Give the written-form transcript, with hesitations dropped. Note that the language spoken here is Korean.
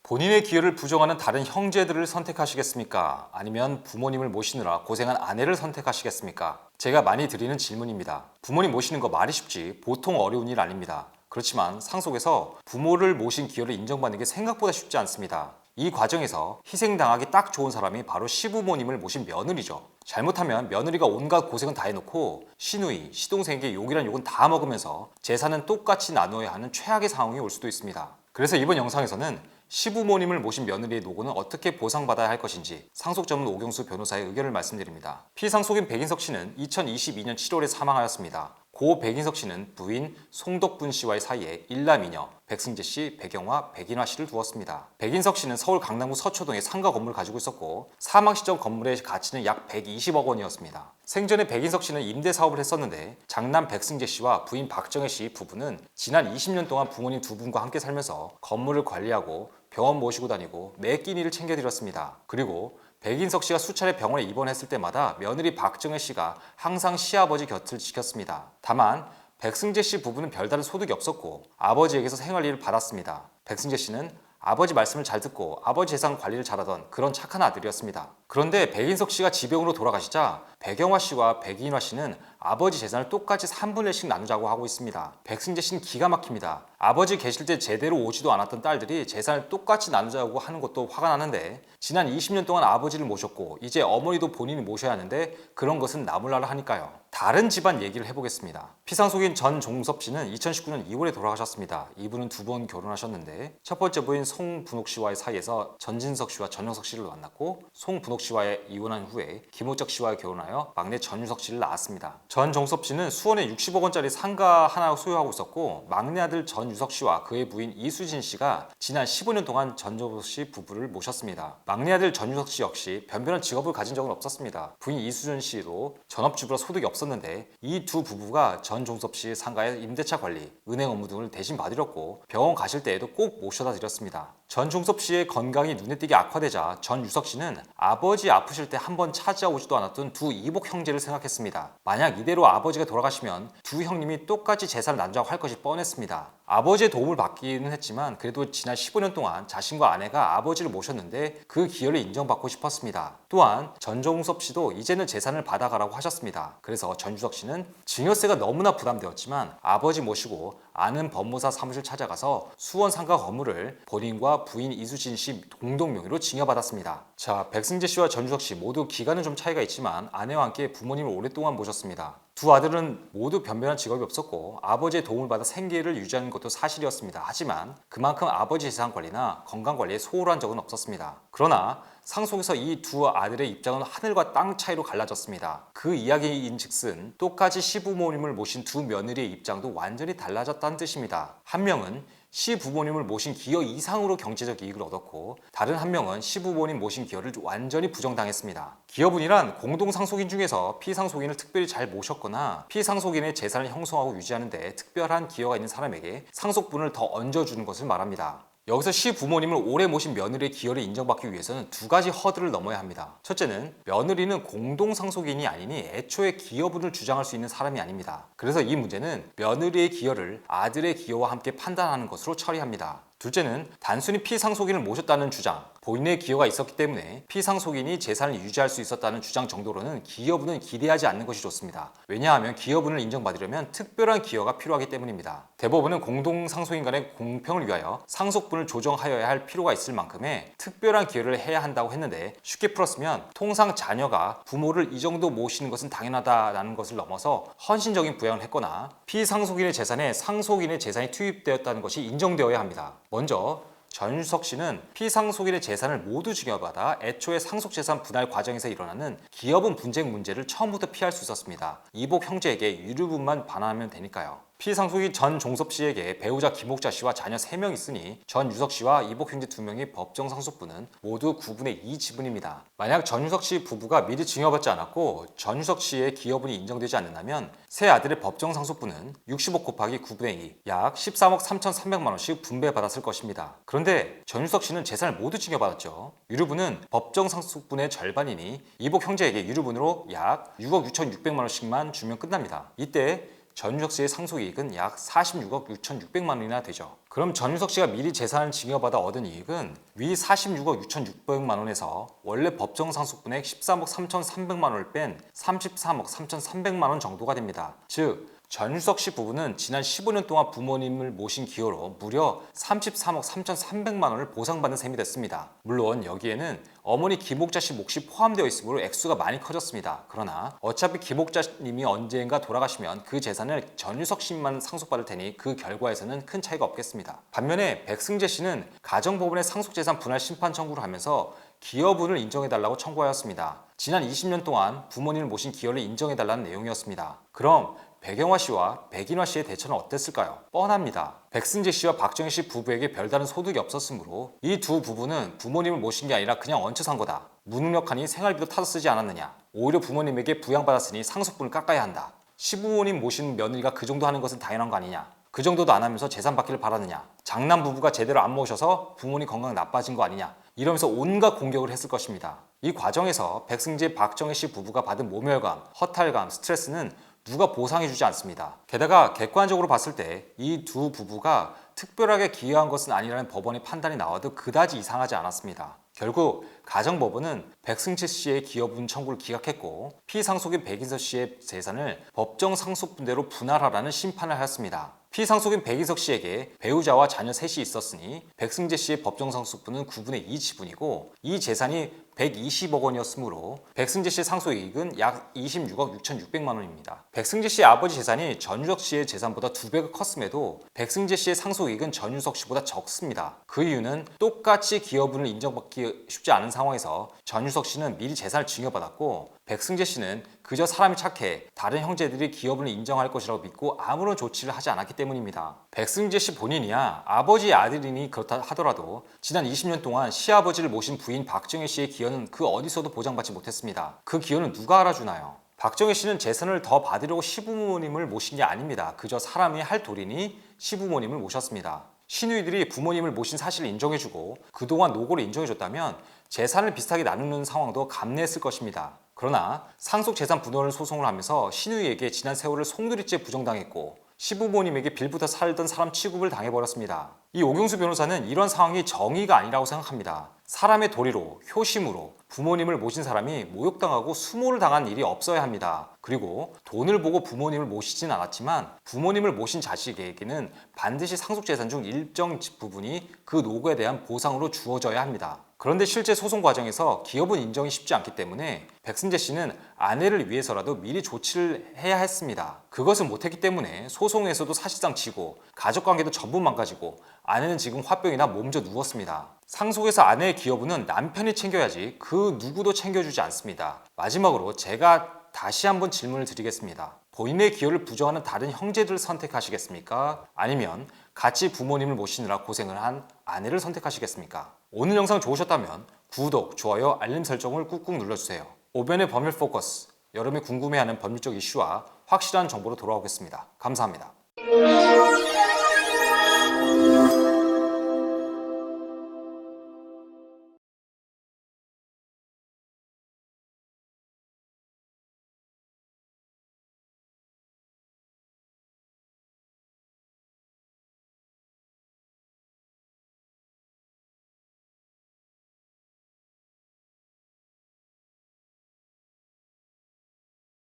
본인의 기여를 부정하는 다른 형제들을 선택하시겠습니까? 아니면 부모님을 모시느라 고생한 아내를 선택하시겠습니까? 제가 많이 드리는 질문입니다. 부모님 모시는 거 말이 쉽지 보통 어려운 일 아닙니다. 그렇지만 상속에서 부모를 모신 기여를 인정받는 게 생각보다 쉽지 않습니다. 이 과정에서 희생당하기 딱 좋은 사람이 바로 시부모님을 모신 며느리죠. 잘못하면 며느리가 온갖 고생은 다 해놓고 시누이, 시동생에게 욕이란 욕은 다 먹으면서 재산은 똑같이 나누어야 하는 최악의 상황이 올 수도 있습니다. 그래서 이번 영상에서는 시부모님을 모신 며느리의 노고는 어떻게 보상받아야 할 것인지 상속 전문 오경수 변호사의 의견을 말씀드립니다. 피상속인 백인석 씨는 2022년 7월에 사망하였습니다. 고 백인석 씨는 부인 송덕분 씨와의 사이에 일남이녀 백승재 씨, 배경화, 백인화 씨를 두었습니다. 백인석 씨는 서울 강남구 서초동에 상가 건물을 가지고 있었고 사망 시점 건물의 가치는 약 120억 원이었습니다. 생전에 백인석 씨는 임대 사업을 했었는데 장남 백승재 씨와 부인 박정혜 씨 부부는 지난 20년 동안 부모님 두 분과 함께 살면서 건물을 관리하고 병원 모시고 다니고 매 끼니를 챙겨드렸습니다. 그리고 백인석 씨가 수차례 병원에 입원했을 때마다 며느리 박정혜 씨가 항상 시아버지 곁을 지켰습니다. 다만 백승재 씨 부부는 별다른 소득이 없었고 아버지에게서 생활비를 받았습니다. 백승재 씨는 아버지 말씀을 잘 듣고 아버지 재산 관리를 잘하던 그런 착한 아들이었습니다. 그런데 백인석 씨가 지병으로 돌아가시자 배경화 씨와 백인화 씨는 아버지 재산을 똑같이 3분의 1씩 나누자고 하고 있습니다. 백승재 씨는 기가 막힙니다. 아버지 계실 때 제대로 오지도 않았던 딸들이 재산을 똑같이 나누자고 하는 것도 화가 나는데 지난 20년 동안 아버지를 모셨고 이제 어머니도 본인이 모셔야 하는데 그런 것은 나몰라라 하니까요. 다른 집안 얘기를 해보겠습니다. 피상속인 전종섭 씨는 2019년 2월에 돌아가셨습니다. 이분은 두 번 결혼하셨는데 첫 번째 부인 송분옥 씨와의 사이에서 전진석 씨와 전영석 씨를 만났고 송분옥 씨와의 이혼한 후에 김호적 씨와 결혼하여 막내 전유석 씨를 낳았습니다. 전종섭 씨는 수원에 60억 원짜리 상가 하나 소유하고 있었고 막내 아들 전유석 씨와 그의 부인 이수진 씨가 지난 15년 동안 전종섭 씨 부부를 모셨습니다. 막내 아들 전유석 씨 역시 변변한 직업을 가진 적은 없었습니다. 부인 이수진 씨도 전업주부라 소득이 없었는데 이 두 부부가 전종섭 씨의 상가의 임대차 관리, 은행 업무 등을 대신 봐드렸고 병원 가실 때에도 꼭 모셔다 드렸습니다. 전종섭 씨의 건강이 눈에 띄게 악화되자 전유석 씨는 아버지 아프실 때 한 번 찾아오지도 않았던 두 이복 형제를 생각했습니다. 만약 이대로 아버지가 돌아가시면 두 형님이 똑같이 재산을 나누자고 할 것이 뻔했습니다. 아버지의 도움을 받기는 했지만 그래도 지난 15년 동안 자신과 아내가 아버지를 모셨는데 그 기여를 인정받고 싶었습니다. 또한 전종섭 씨도 이제는 재산을 받아가라고 하셨습니다. 그래서 전유석 씨는 증여세가 너무나 부담되었지만 아버지 모시고 아는 법무사 사무실 찾아가서 수원 상가 건물을 본인과 부인 이수진 씨 공동 명의로 증여받았습니다. 자, 백승재 씨와 전유석 씨 모두 기간은 좀 차이가 있지만 아내와 함께 부모님을 오랫동안 모셨습니다. 두 아들은 모두 변변한 직업이 없었고 아버지의 도움을 받아 생계를 유지하는 것도 사실이었습니다. 하지만 그만큼 아버지 재산 관리나 건강 관리에 소홀한 적은 없었습니다. 그러나 상속에서 이 두 아들의 입장은 하늘과 땅 차이로 갈라졌습니다. 그 이야기인즉슨 똑같이 시부모님을 모신 두 며느리의 입장도 완전히 달라졌다는 뜻입니다. 한 명은 시부모님을 모신 기여 이상으로 경제적 이익을 얻었고 다른 한 명은 시부모님 모신 기여를 완전히 부정당했습니다. 기여분이란 공동상속인 중에서 피상속인을 특별히 잘 모셨거나 피상속인의 재산을 형성하고 유지하는 데 특별한 기여가 있는 사람에게 상속분을 더 얹어주는 것을 말합니다. 여기서 시부모님을 오래 모신 며느리의 기여를 인정받기 위해서는 두 가지 허들을 넘어야 합니다. 첫째는 며느리는 공동상속인이 아니니 애초에 기여분을 주장할 수 있는 사람이 아닙니다. 그래서 이 문제는 며느리의 기여를 아들의 기여와 함께 판단하는 것으로 처리합니다. 둘째는 단순히 피상속인을 모셨다는 주장, 본인의 기여가 있었기 때문에 피상속인이 재산을 유지할 수 있었다는 주장 정도로는 기여분은 기대하지 않는 것이 좋습니다. 왜냐하면 기여분을 인정받으려면 특별한 기여가 필요하기 때문입니다. 대법원은 공동상속인 간의 공평을 위하여 상속분을 조정하여야 할 필요가 있을 만큼의 특별한 기여를 해야 한다고 했는데 쉽게 풀었으면 통상 자녀가 부모를 이 정도 모시는 것은 당연하다라는 것을 넘어서 헌신적인 부양을 했거나 피상속인의 재산에 상속인의 재산이 투입되었다는 것이 인정되어야 합니다. 먼저 전유석 씨는 피상속인의 재산을 모두 증여받아 애초에 상속재산 분할 과정에서 일어나는 기여분 분쟁 문제를 처음부터 피할 수 있었습니다. 이복 형제에게 유류분만 반환하면 되니까요. 피상속인 전종섭 씨에게 배우자 김옥자 씨와 자녀 3명 있으니 전유석 씨와 이복 형제 2명의 법정 상속분은 모두 9분의 2 지분입니다. 만약 전유석 씨 부부가 미리 증여받지 않았고 전유석 씨의 기여분이 인정되지 않는다면 세 아들의 법정 상속분은 60억 곱하기 9분의 2, 약 13억 3,300만 원씩 분배받았을 것입니다. 그런데 전유석 씨는 재산을 모두 증여받았죠. 유류분은 법정 상속분의 절반이니 이복 형제에게 유류분으로 약 6억 6,600만 원씩만 주면 끝납니다. 이때 전유석 씨의 상속이익은 약 46억 6,600만 원이나 되죠. 그럼 전유석 씨가 미리 재산을 증여받아 얻은 이익은 위 46억 6,600만 원에서 원래 법정 상속분액 13억 3,300만 원을 뺀 33억 3,300만 원 정도가 됩니다. 즉 전유석 씨 부부는 지난 15년 동안 부모님을 모신 기여로 무려 33억 3,300만 원을 보상받는 셈이 됐습니다. 물론 여기에는 어머니 김옥자 씨 몫이 포함되어 있으므로 액수가 많이 커졌습니다. 그러나 어차피 김옥자님이 언젠가 돌아가시면 그 재산을 전유석 씨만 상속받을 테니 그 결과에서는 큰 차이가 없겠습니다. 반면에 백승재 씨는 가정법원에 상속재산 분할 심판 청구를 하면서 기여분을 인정해달라고 청구하였습니다. 지난 20년 동안 부모님을 모신 기여를 인정해달라는 내용이었습니다. 그럼 백영화 씨와 백인화 씨의 대처는 어땠을까요? 뻔합니다. 백승재 씨와 박정희 씨 부부에게 별다른 소득이 없었으므로 이 두 부부는 부모님을 모신 게 아니라 그냥 얹혀 산 거다. 무능력하니 생활비도 타서 쓰지 않았느냐. 오히려 부모님에게 부양받았으니 상속분을 깎아야 한다. 시부모님 모신 며느리가 그 정도 하는 것은 당연한 거 아니냐. 그 정도도 안 하면서 재산 받기를 바라느냐. 장남 부부가 제대로 안 모셔서 부모님 건강 나빠진 거 아니냐. 이러면서 온갖 공격을 했을 것입니다. 이 과정에서 백승재, 박정희 씨 부부가 받은 모멸감, 허탈감, 스트레스는 누가 보상해주지 않습니다. 게다가 객관적으로 봤을 때 이 두 부부가 특별하게 기여한 것은 아니라는 법원의 판단이 나와도 그다지 이상하지 않았습니다. 결국 가정법원은 백승재 씨의 기여분 청구를 기각했고 피상속인 백인석 씨의 재산을 법정 상속분대로 분할하라는 심판을 하였습니다. 피상속인 백인석 씨에게 배우자와 자녀 셋이 있었으니 백승재 씨의 법정 상속분은 9분의 2 지분이고 이 재산이 120억 원이었으므로 백승재 씨의 상속이익은 약 26억 6,600만 원입니다. 백승재 씨의 아버지 재산이 전유석 씨의 재산보다 2배가 컸음에도 백승재 씨의 상속이익은 전유석 씨보다 적습니다. 그 이유는 똑같이 기여분을 인정받기 쉽지 않은 상황에서 전유석 씨는 미리 재산을 증여받았고 백승재 씨는 그저 사람이 착해 다른 형제들이 기여분을 인정할 것이라고 믿고 아무런 조치를 하지 않았기 때문입니다. 백승재 씨 본인이야 아버지의 아들이니 그렇다 하더라도 지난 20년 동안 시아버지를 모신 부인 박정희 씨의 기여는 그 어디서도 보장받지 못했습니다. 그 기여는 누가 알아주나요? 박정희 씨는 재산을 더 받으려고 시부모님을 모신 게 아닙니다. 그저 사람이 할 도리니 시부모님을 모셨습니다. 시누이들이 부모님을 모신 사실을 인정해주고 그동안 노고를 인정해줬다면 재산을 비슷하게 나누는 상황도 감내했을 것입니다. 그러나 상속재산 분할 소송을 하면서 시누이에게 지난 세월을 송두리째 부정당했고 시부모님에게 빌부터 살던 사람 취급을 당해버렸습니다. 이 오경수 변호사는 이런 상황이 정의가 아니라고 생각합니다. 사람의 도리로, 효심으로 부모님을 모신 사람이 모욕당하고 수모를 당한 일이 없어야 합니다. 그리고 돈을 보고 부모님을 모시진 않았지만 부모님을 모신 자식에게는 반드시 상속재산 중 일정 부분이 그 노고에 대한 보상으로 주어져야 합니다. 그런데 실제 소송 과정에서 기여분 인정이 쉽지 않기 때문에 백승재 씨는 아내를 위해서라도 미리 조치를 해야 했습니다. 그것을 못했기 때문에 소송에서도 사실상 지고 가족관계도 전부 망가지고 아내는 지금 화병이나 몸져 누웠습니다. 상속에서 아내의 기여분은 남편이 챙겨야지 그 누구도 챙겨주지 않습니다. 마지막으로 제가 다시 한번 질문을 드리겠습니다. 본인의 기여를 부정하는 다른 형제들을 선택하시겠습니까? 아니면 같이 부모님을 모시느라 고생을 한 아내를 선택하시겠습니까? 오늘 영상 좋으셨다면 구독, 좋아요, 알림 설정을 꾹꾹 눌러주세요. 오변의 법률 포커스, 여러분이 궁금해하는 법률적 이슈와 확실한 정보로 돌아오겠습니다. 감사합니다.